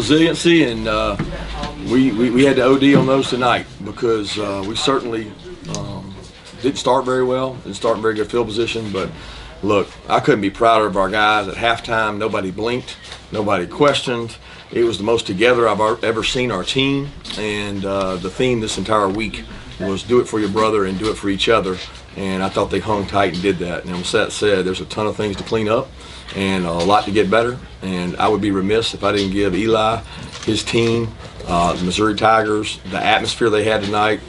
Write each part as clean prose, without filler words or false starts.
resiliency, and we had to OD on those tonight because we certainly didn't start very well, didn't start in very good field position, but look, I couldn't be prouder of our guys. At halftime, nobody blinked, nobody questioned. It was the most together I've ever seen our team, and the theme this entire week was do it for your brother and do it for each other, and I thought they hung tight and did that. And with that said, there's a ton of things to clean up and a lot to get better, and I would be remiss if I didn't give Eli, his team, the Missouri Tigers, the atmosphere they had tonight,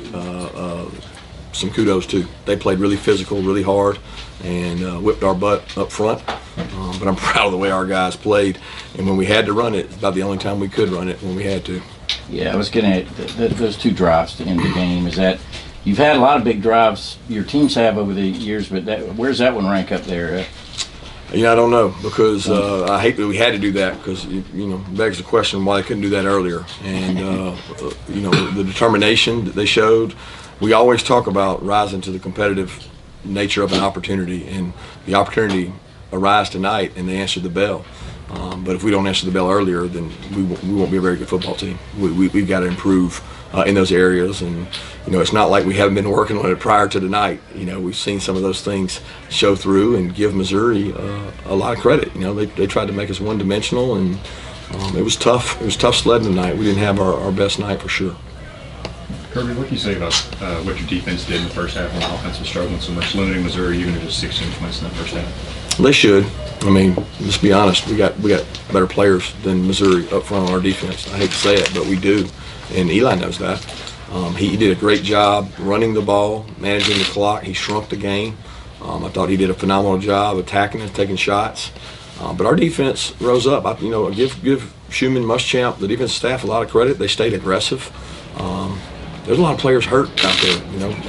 some kudos too. They played really physical, really hard, and whipped our butt up front. But I'm proud of the way our guys played. And when we had to run it, it's about the only time we could run it when we had to. Yeah, I was getting at those two drives to end the game. Is that you've had a lot of big drives, your teams have over the years, but where's that one rank up there? I don't know, because I hate that we had to do that, because begs the question why they couldn't do that earlier. And the determination that they showed. We always talk about rising to the competitive nature of an opportunity, and the opportunity arise tonight, and they answered the bell. But if we don't answer the bell earlier, then we won't be a very good football team. We've got to improve in those areas, and it's not like we haven't been working on it prior to tonight. We've seen some of those things show through, and give Missouri a lot of credit. They tried to make us one-dimensional, and it was tough. It was tough sledding tonight. We didn't have our best night for sure. Kirby, what can you say about what your defense did in the first half when the offense was struggling so much, limiting Missouri even to just 16 points in that first half? They should. I mean, let's be honest. We got better players than Missouri up front on our defense. I hate to say it, but we do, and Eli knows that. He did a great job running the ball, managing the clock. He shrunk the game. I thought he did a phenomenal job attacking and taking shots. But our defense rose up. Give Schumann, Muschamp, the defensive staff a lot of credit. They stayed aggressive. There's a lot of players hurt out there.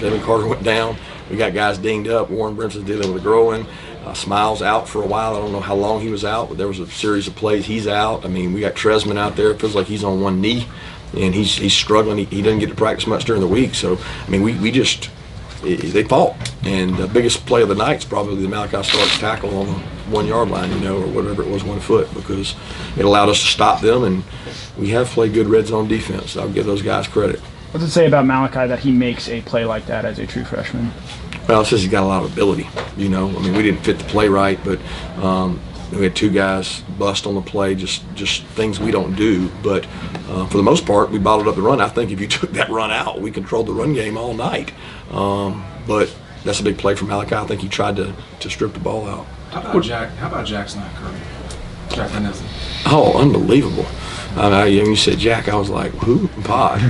Devin Carter went down. We got guys dinged up. Warren Brinson's dealing with a groin. Smiles out for a while. I don't know how long he was out, but there was a series of plays he's out. I mean, we got Tresman out there. It feels like he's on one knee, and he's struggling. He doesn't get to practice much during the week. So, I mean, they fought. And the biggest play of the night is probably the Malachi Starks tackle on the 1 yard line, or whatever it was, 1 foot, because it allowed us to stop them, and we have played good red zone defense. I'll give those guys credit. What does it say about Malachi that he makes a play like that as a true freshman? Well, it says he's got a lot of ability, I mean, we didn't fit the play right, but we had 2 guys bust on the play, just things we don't do. But for the most part, we bottled up the run. I think if you took that run out, we controlled the run game all night. But that's a big play from Malachi. I think he tried to strip the ball out. How about Jack's not Kirby? Jack Vanessa. Oh, unbelievable. When you said Jack, I was like, who? Pod.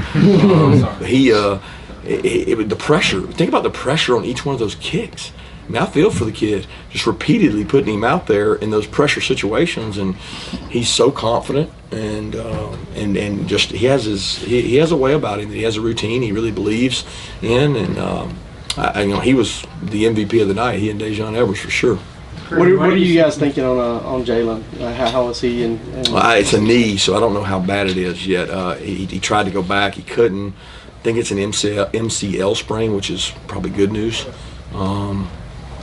The pressure. Think about the pressure on each one of those kicks. I mean, I feel for the kid, just repeatedly putting him out there in those pressure situations, and he's so confident, and just he has a way about him. He has a routine he really believes in, and he was the MVP of the night. He and Dejon Edwards for sure. What are you guys thinking on Jalen? How is he? It's a knee, so I don't know how bad it is yet. He tried to go back, he couldn't. I think it's an MCL sprain, which is probably good news.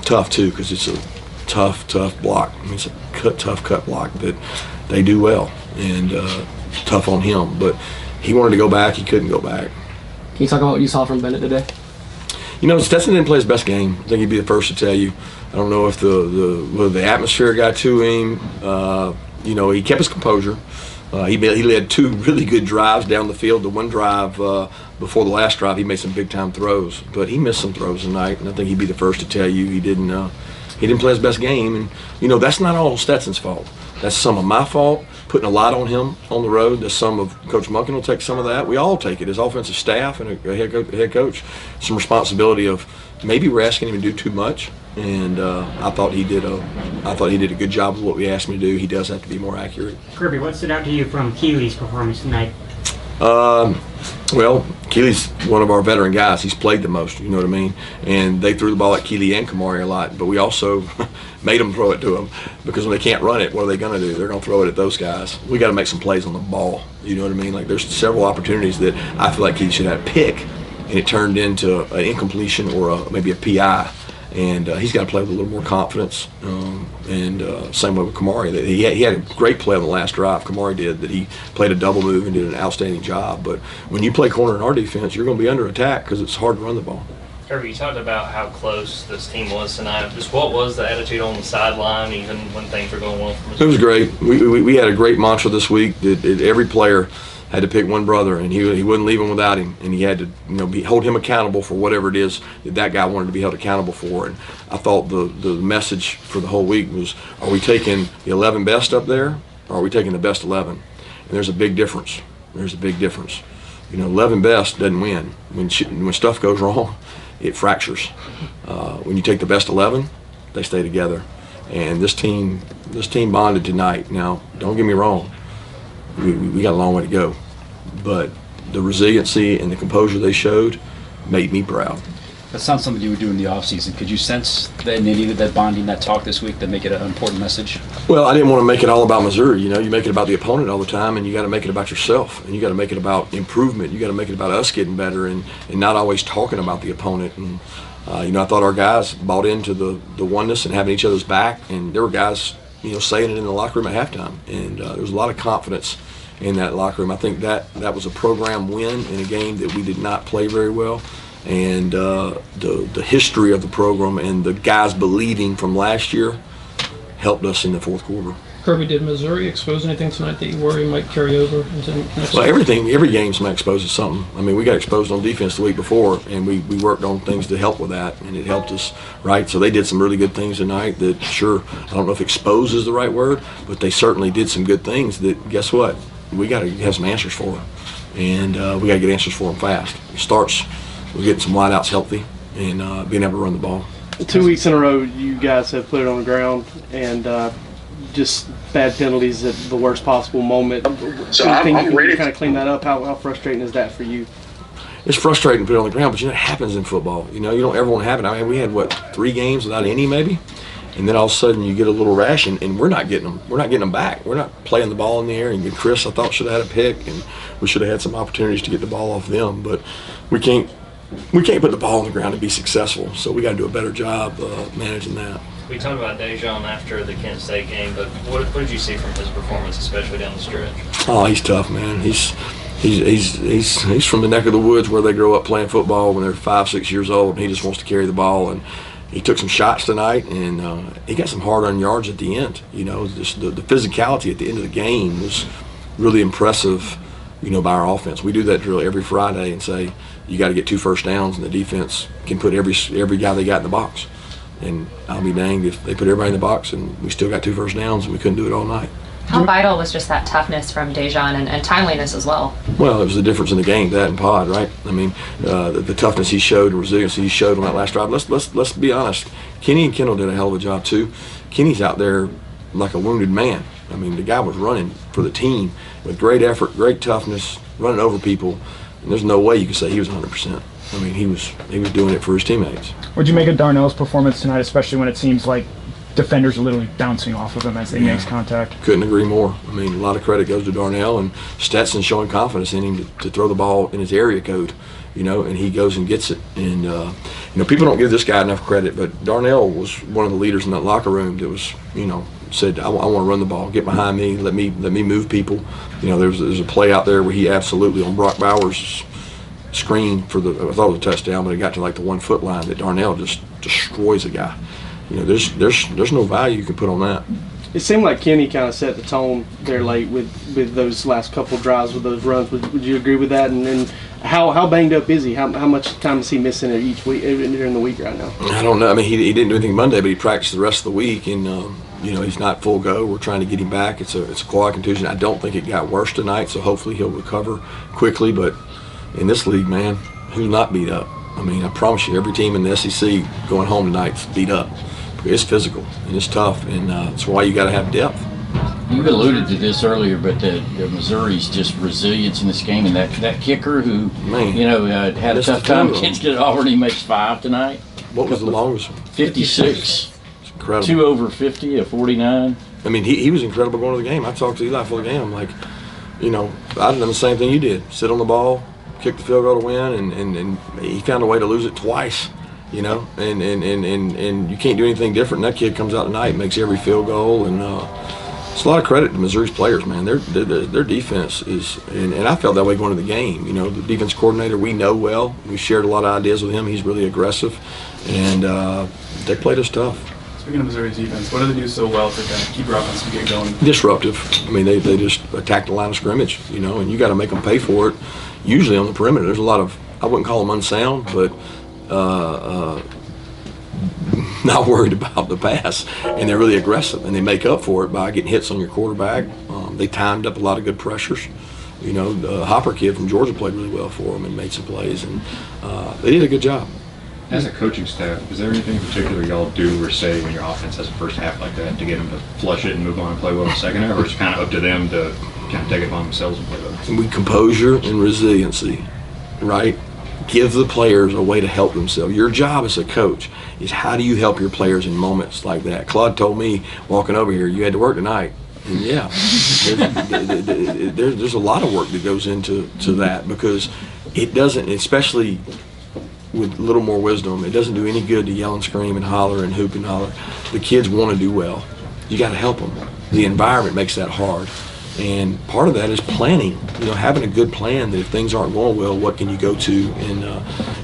Tough too, because it's a tough block. I mean, it's a tough cut block that they do well, and tough on him. But he wanted to go back, he couldn't go back. Can you talk about what you saw from Bennett today? Stetson didn't play his best game. I think he'd be the first to tell you. I don't know if the atmosphere got to him. He kept his composure. He led 2 really good drives down the field. The one drive before the last drive, he made some big time throws, but he missed some throws tonight. And I think he'd be the first to tell you he didn't play his best game. And that's not all Stetson's fault. That's some of my fault, putting a lot on him on the road. That's some of Coach Munkin will take some of that. We all take it as offensive staff and a head coach. Some responsibility of maybe we're asking him to do too much. And I thought he did a good job of what we asked him to do. He does have to be more accurate. Kirby, what stood out to you from Keely's performance tonight? Well, Keely's one of our veteran guys. He's played the most, you know what I mean? And they threw the ball at Keely and Kamari a lot, but we also made them throw it to him, because when they can't run it, what are they going to do? They're going to throw it at those guys. We got to make some plays on the ball, you know what I mean? Like, there's several opportunities that I feel like Keely should have pick, and it turned into an incompletion or maybe a PI. and he's got to play with a little more confidence. And same way with Kamari. He had a great play on the last drive. Kamari did that. He played a double move and did an outstanding job. But when you play corner in our defense, you're going to be under attack because it's hard to run the ball. Kirby, you talked about how close this team was tonight. Just what was the attitude on the sideline, even when things were going well for us? It was great. We had a great mantra this week that every player had to pick one brother, and he wouldn't leave him without him, and he had to hold him accountable for whatever it is that guy wanted to be held accountable for. And I thought the message for the whole week was: are we taking the 11 best up there, or are we taking the best 11? And there's a big difference. There's a big difference. 11 best doesn't win. When stuff goes wrong, it fractures. When you take the best 11, they stay together. And this team bonded tonight. Now, don't get me wrong, we got a long way to go, but the resiliency and the composure they showed made me proud. That's not something you would do in the offseason. Could you sense that needed that bonding, that talk this week, that make it an important message? Well, I didn't want to make it all about Missouri. You make it about the opponent all the time, and you got to make it about yourself, and you got to make it about improvement. You got to make it about us getting better, and not always talking about the opponent. And I thought our guys bought into the oneness and having each other's back, and there were guys saying it in the locker room at halftime, and there was a lot of confidence in that locker room. I think that was a program win in a game that we did not play very well. And the history of the program and the guys believing from last year helped us in the fourth quarter. Kirby, did Missouri expose anything tonight that you worry might carry over into next Well, year? every game's might expose something. I mean, we got exposed on defense the week before, and we worked on things to help with that, and it helped us, right? So they did some really good things tonight that, sure, I don't know if expose is the right word, but they certainly did some good things that, guess what? We got to have some answers for them, and we got to get answers for them fast. It starts with getting some wideouts healthy and being able to run the ball. 2 weeks in a row, you guys have put it on the ground, and just bad penalties at the worst possible moment. So I'm ready to kind of clean that up. How frustrating is that for you? It's frustrating to put it on the ground, but it happens in football. You don't ever want to happen. I mean, we had 3 games without any maybe, and then all of a sudden you get a little rash, and we're not getting them. We're not getting them back. We're not playing the ball in the air. And Chris, I thought, should have had a pick, and we should have had some opportunities to get the ball off them, but we can't put the ball on the ground to be successful. So we got to do a better job managing that. We talked about Dejon after the Kent State game, but what did you see from his performance, especially down the stretch? Oh, he's tough, man. He's from the neck of the woods where they grow up playing football when they're 5, 6 years old, and he just wants to carry the ball. And he took some shots tonight, and he got some hard-earned yards at the end. Just the physicality at the end of the game was really impressive. By our offense, we do that drill every Friday and say you got to get 2 first downs, and the defense can put every guy they got in the box. And I'll be danged if they put everybody in the box and we still got 2 first downs and we couldn't do it all night. How vital was just that toughness from Dejon and timeliness as well? Well, it was the difference in the game, that and Pod, right? I mean, the toughness he showed, the resiliency he showed on that last drive. Let's be honest. Kenny and Kendall did a hell of a job too. Kenny's out there like a wounded man. I mean, the guy was running for the team with great effort, great toughness, running over people. And there's no way you could say he was 100%. I mean, he was doing it for his teammates. What'd you make of Darnell's performance tonight, especially when it seems like defenders are literally bouncing off of him as he makes contact? Couldn't agree more. I mean, a lot of credit goes to Darnell, and Stetson showing confidence in him to throw the ball in his area code, and he goes and gets it. And, people don't give this guy enough credit, but Darnell was one of the leaders in that locker room that was, said, I want to run the ball, get behind me, let me move people. There's a play out there where he absolutely, on Brock Bowers' screen I thought it was a touchdown, but it got to like the 1 foot line that Darnell just destroys a guy. There's no value you can put on that. It seemed like Kenny kind of set the tone there late with those last couple of drives with those runs. Would you agree with that? And then how banged up is he? How much time is he missing each week during the week right now? I don't know. I mean, he didn't do anything Monday, but he practiced the rest of the week, and he's not full go. We're trying to get him back. It's a quad contusion. I don't think it got worse tonight, so hopefully he'll recover quickly. But in this league, man, who's not beat up? I mean, I promise you, every team in the SEC going home tonight's beat up. It's physical and it's tough, and that's why you got to have depth. You alluded to this earlier, but the Missouri's just resilience in this game, and that kicker who, had a tough time against it already makes 5 tonight. What was the longest one? 56. It's incredible. 2 over 50, a 49. I mean, he was incredible going to the game. I talked to Eli for the game. I'm like, I'd done the same thing you did. Sit on the ball, kick the field goal to win, and he found a way to lose it twice. you know, and you can't do anything different. And that kid comes out tonight and makes every field goal, and it's a lot of credit to Missouri's players, man. Their defense is, and I felt that way going to the game. You know, the defense coordinator we know well. We shared a lot of ideas with him. He's really aggressive, and they played us tough. Speaking of Missouri's defense, what do they do so well to kind of keep your offense from getting going? Disruptive. I mean, they just attack the line of scrimmage, you know, and you got to make them pay for it. Usually on the perimeter, there's a lot of, I wouldn't call them unsound, but not worried about the pass, and they're really aggressive, and they make up for it by getting hits on your quarterback. They timed up a lot of good pressures. You know, the Hopper kid from Georgia played really well for them and made some plays, and they did a good job. As a coaching staff, is there anything in particular y'all do or say when your offense has a first half like that to get them to flush it and move on and play well in the second half, or is it kind of up to them to kind of take it upon themselves and play well? And we composure and resiliency, right? Give the players a way to help themselves. Your job as a coach is how do you help your players in moments like that? Claude told me walking over here, you had to work tonight. And yeah, there's a lot of work that goes into that, because it doesn't, especially with a little more wisdom, it doesn't do any good to yell and scream and holler and hoop and holler. The kids want to do well. You got to help them. The environment makes that hard. And part of that is planning, you know, having a good plan that if things aren't going well, what can you go to? And,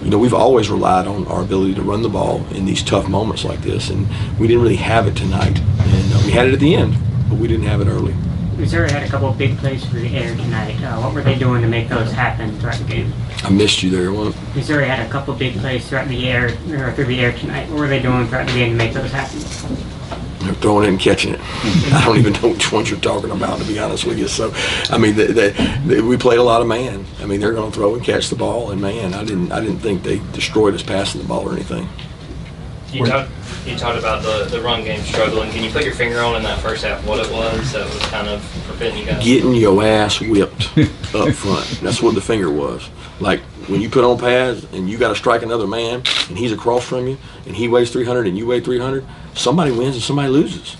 you know, we've always relied on our ability to run the ball in these tough moments like this, and we didn't really have it tonight. And we had it at the end, but we didn't have it early. Missouri had a couple of big plays for the air tonight. What were they doing to make those happen throughout the game? I missed you there. What? Missouri had a couple of big plays throughout the air, or through the air tonight. What were they doing throughout the game to make those happen? They're throwing it and catching it. I don't even know which ones you're talking about, to be honest with you. So, I mean, we played a lot of man. I mean, they're going to throw and catch the ball, and man, I didn't think they destroyed us passing the ball or anything. You talked about the run game struggling. Can you put your finger on in that first half what it was that was kind of preventing you guys? Getting your ass whipped up front. That's what the finger was. Like when you put on pads and you got to strike another man and he's across from you and he weighs 300 and you weigh 300, somebody wins and somebody loses.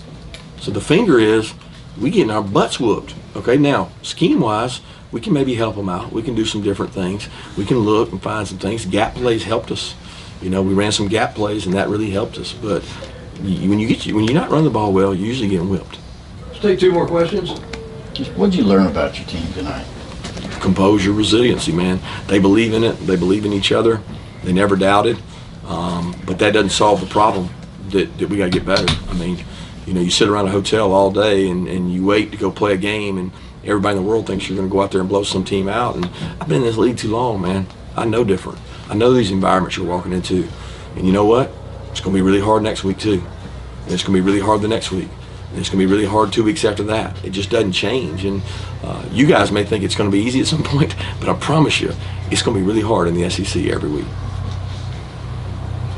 So the finger is we getting our butts whooped. Okay, now scheme-wise, we can maybe help them out. We can do some different things. We can look and find some things. Gap plays helped us. You know, we ran some gap plays and that really helped us. But when you're not running the ball well, you're usually getting whipped. Let's take two more questions. What did you learn about your team tonight? Composure, resiliency, man. They believe in it. They believe in each other. They never doubted. But that doesn't solve the problem that we got to get better. I mean, you know, you sit around a hotel all day and you wait to go play a game, and everybody in the world thinks you're going to go out there and blow some team out. And I've been in this league too long, man. I know different. I know these environments you're walking into. And you know what? It's going to be really hard next week, too. And it's going to be really hard the next week. And it's going to be really hard 2 weeks after that. It just doesn't change. And you guys may think it's going to be easy at some point, but I promise you, it's going to be really hard in the SEC every week.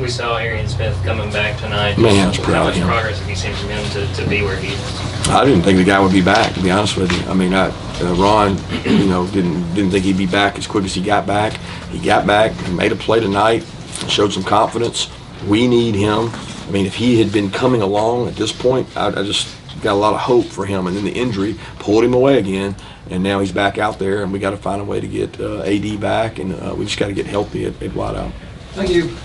We saw Arian Smith coming back tonight. Man, I was proud How of much him. progress have you seen from him to be where he is? I didn't think the guy would be back, to be honest with you. I mean, Ron, you know, didn't think he'd be back as quick as he got back. He got back, he made a play tonight, showed some confidence. We need him. I mean, if he had been coming along at this point, I just got a lot of hope for him. And then the injury pulled him away again, and now he's back out there, and we got to find a way to get AD back, and we just got to get healthy at wideout. Thank you.